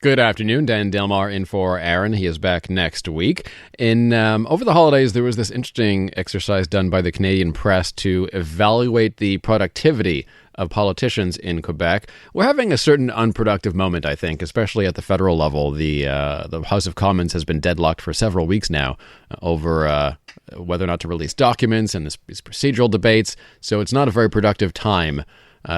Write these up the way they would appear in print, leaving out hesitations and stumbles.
Good afternoon, Dan Delmar in for Aaron. He is back next week. Over the holidays, there was this interesting exercise done by the Canadian press to evaluate the productivity of politicians in Quebec. We're having a certain unproductive moment, I think, especially at the federal level. The House of Commons has been deadlocked for several weeks now over whether or not to release documents and these procedural debates. So it's not a very productive time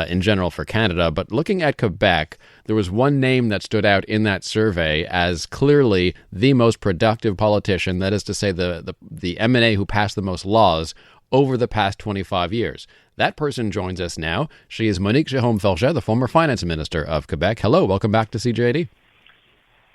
in general for Canada. But looking at Quebec, there was one name that stood out in that survey as clearly the most productive politician, that is to say the MNA who passed the most laws over the past 25 years. That person joins us now. She is Monique Jerome-Forget, the former finance minister of Quebec. Hello, welcome back to CJAD.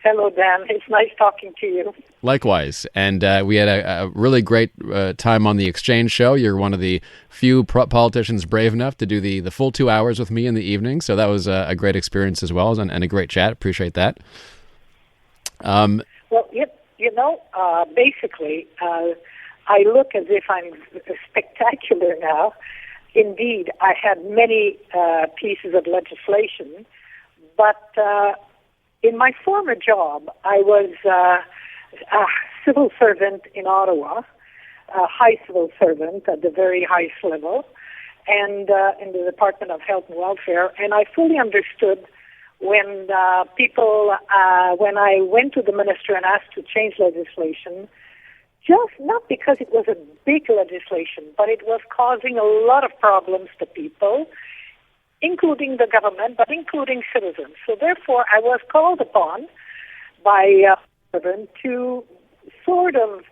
Hello, Dan. It's nice talking to you. Likewise. And we had a really great time on the Exchange show. You're one of the few politicians brave enough to do the full 2 hours with me in the evening. So that was a great experience as well, and a great chat. Appreciate that. Well, basically, I look as if I'm spectacular now. Indeed, I had many pieces of legislation, but in my former job, I was a civil servant in Ottawa, a high civil servant at the very highest level, and in the Department of Health and Welfare. And I fully understood when when I went to the minister and asked to change legislation, just not because it was a big legislation, but it was causing a lot of problems to people, including the government, but including citizens. So therefore, I was called upon by to sort of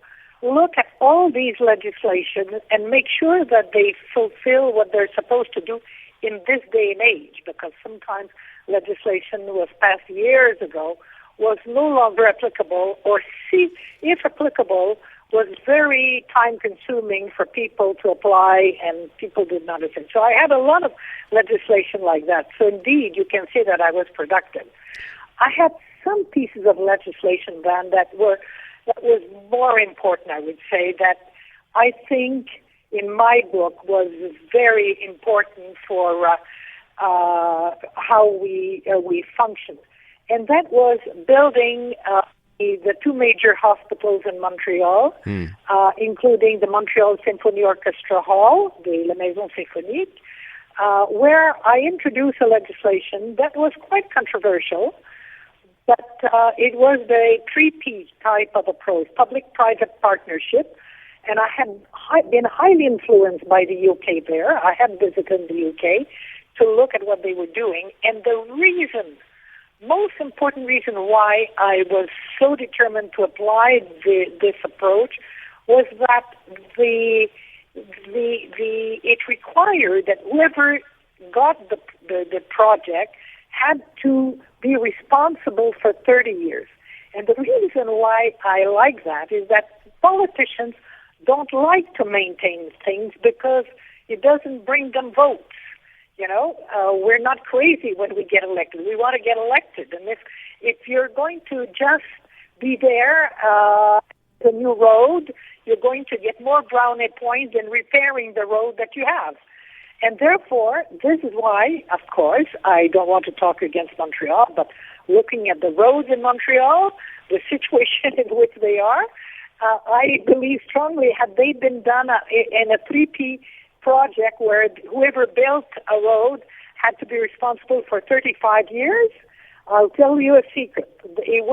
look at all these legislations and make sure that they fulfill what they're supposed to do in this day and age, because sometimes legislation was passed years ago was no longer applicable, or if applicable, was very time-consuming for people to apply, and people did not understand. So I had a lot of legislation like that. So indeed, you can say that I was productive. I had some pieces of legislation then that was more important, I would say, that I think in my book was very important for how we function. And that was building the two major hospitals in Montreal, including the Montreal Symphony Orchestra Hall, the La Maison Symphonique, where I introduced a legislation that was quite controversial, but it was the 3P type of approach, public-private partnership, and I had been highly influenced by the UK there. I had visited the UK to look at what they were doing, and the most important reason why I was so determined to apply this approach was that it required that whoever got the project had to be responsible for 30 years. And the reason why I like that is that politicians don't like to maintain things because it doesn't bring them votes. We're not crazy when we get elected. We want to get elected. And if you're going to just be there, the new road, you're going to get more brownie points than repairing the road that you have. And therefore, this is why, of course, I don't want to talk against Montreal, but looking at the roads in Montreal, the situation in which they are, I believe strongly, had they been done in a 3P project where whoever built a road had to be responsible for 35 years, I'll tell you a secret. It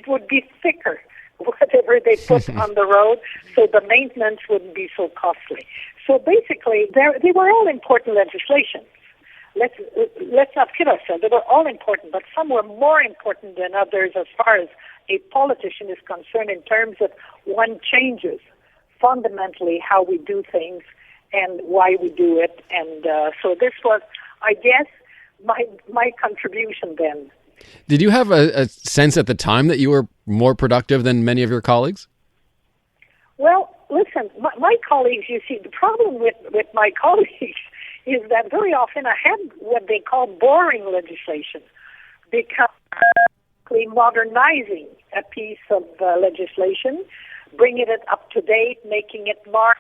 would be thicker, whatever they put on the road, so the maintenance wouldn't be so costly. So basically, they were all important legislation. Let's not kid ourselves. They were all important, but some were more important than others as far as a politician is concerned in terms of one changes fundamentally how we do things and why we do it. And so this was, I guess, my contribution then. Did you have a sense at the time that you were more productive than many of your colleagues? Well, listen, my colleagues, you see, the problem with my colleagues is that very often I had what they call boring legislation, because modernizing a piece of legislation, bringing it up to date, making it more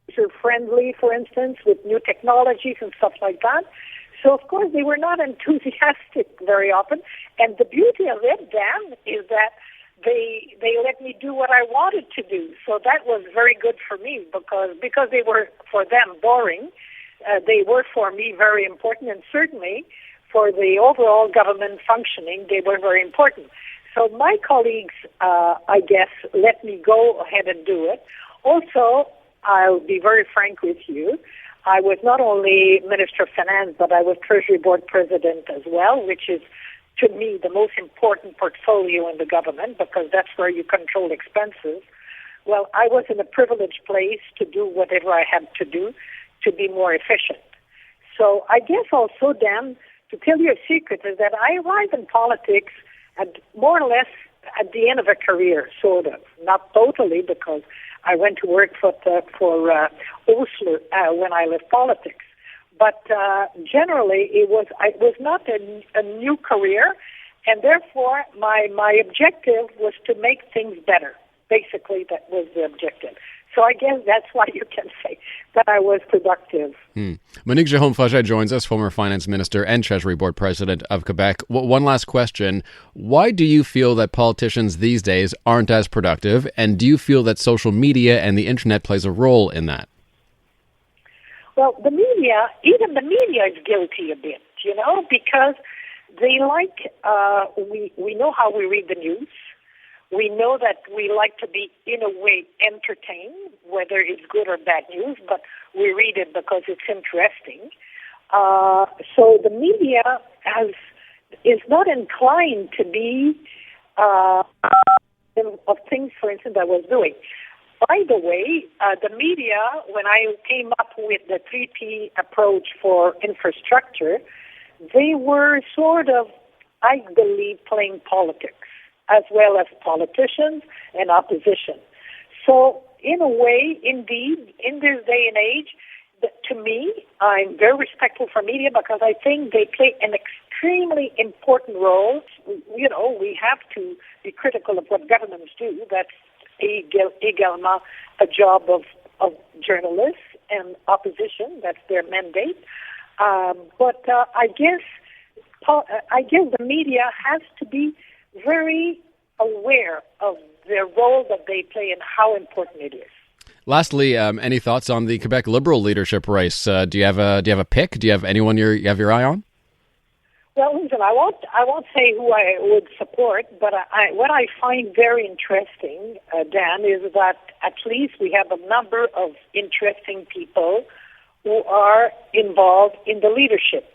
user-friendly, for instance, with new technologies and stuff like that. So, of course, they were not enthusiastic very often. And the beauty of it, Dan, is that they let me do what I wanted to do. So that was very good for me because they were, for them, boring. They were, for me, very important. And certainly, for the overall government functioning, they were very important. So my colleagues, I guess, let me go ahead and do it. Also, I'll be very frank with you, I was not only Minister of Finance, but I was Treasury Board President as well, which is, to me, the most important portfolio in the government because that's where you control expenses. Well, I was in a privileged place to do whatever I had to do to be more efficient. So I guess also, Dan, to tell you a secret, is that I arrived in politics at more or less at the end of a career, sort of. Not totally, because I went to work for Osler when I left politics. But generally, it was not a new career, and therefore my objective was to make things better. Basically, that was the objective. So I guess that's why you can say that I was productive. Monique Jerome-Forget joins us, former finance minister and Treasury Board President of Quebec. One last question. Why do you feel that politicians these days aren't as productive, and do you feel that social media and the internet plays a role in that? Well, even the media is guilty a bit, because they we know how we read the news. We know that we like to be, in a way, entertained, whether it's good or bad news, but we read it because it's interesting. So the media is not inclined to be of things, for instance, I was doing. By the way, the media, when I came up with the 3P approach for infrastructure, they were sort of, I believe, playing politics, as well as politicians and opposition. So, in a way, indeed, in this day and age, to me, I'm very respectful for media because I think they play an extremely important role. We have to be critical of what governments do. That's également a job of journalists and opposition. That's their mandate. But I guess the media has to be very aware of their role that they play and how important it is. Lastly, any thoughts on the Quebec Liberal leadership race? Do you have a pick? Do you have anyone you have your eye on? Well, listen, I won't say who I would support, but what I find very interesting, Dan, is that at least we have a number of interesting people who are involved in the leadership.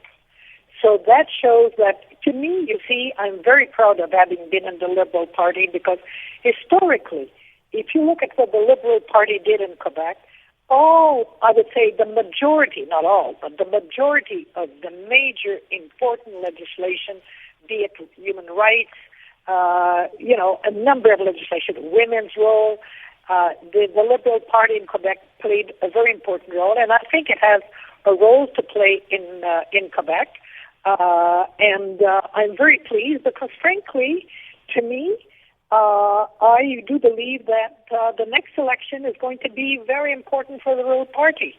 So that shows that, to me, you see, I'm very proud of having been in the Liberal Party because historically, if you look at what the Liberal Party did in Quebec, I would say the majority, not all, but the majority of the major important legislation, be it human rights, a number of legislation, women's role, the Liberal Party in Quebec played a very important role, and I think it has a role to play in Quebec. And I'm very pleased because, frankly, to me, I do believe that the next election is going to be very important for the Liberal Party.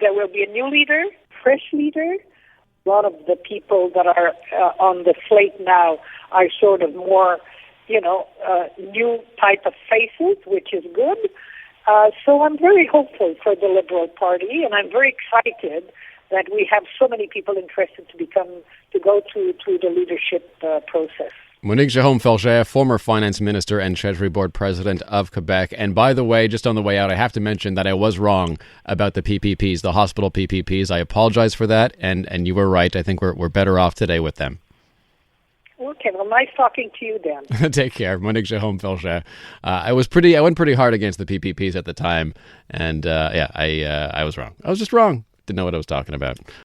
There will be a new leader, fresh leader. A lot of the people that are on the slate now are sort of more, new type of faces, which is good. So I'm very hopeful for the Liberal Party, and I'm very excited that we have so many people interested to go through the leadership process. Monique Jerome-Forget, former finance minister and Treasury Board President of Quebec. And by the way, just on the way out, I have to mention that I was wrong about the PPPs, the hospital PPPs. I apologize for that, and you were right. I think we're better off today with them. Okay, well, nice talking to you, Dan. Take care, Monique Jerome-Forget. I went pretty hard against the PPPs at the time, and I was wrong. I was just wrong. Didn't know what I was talking about.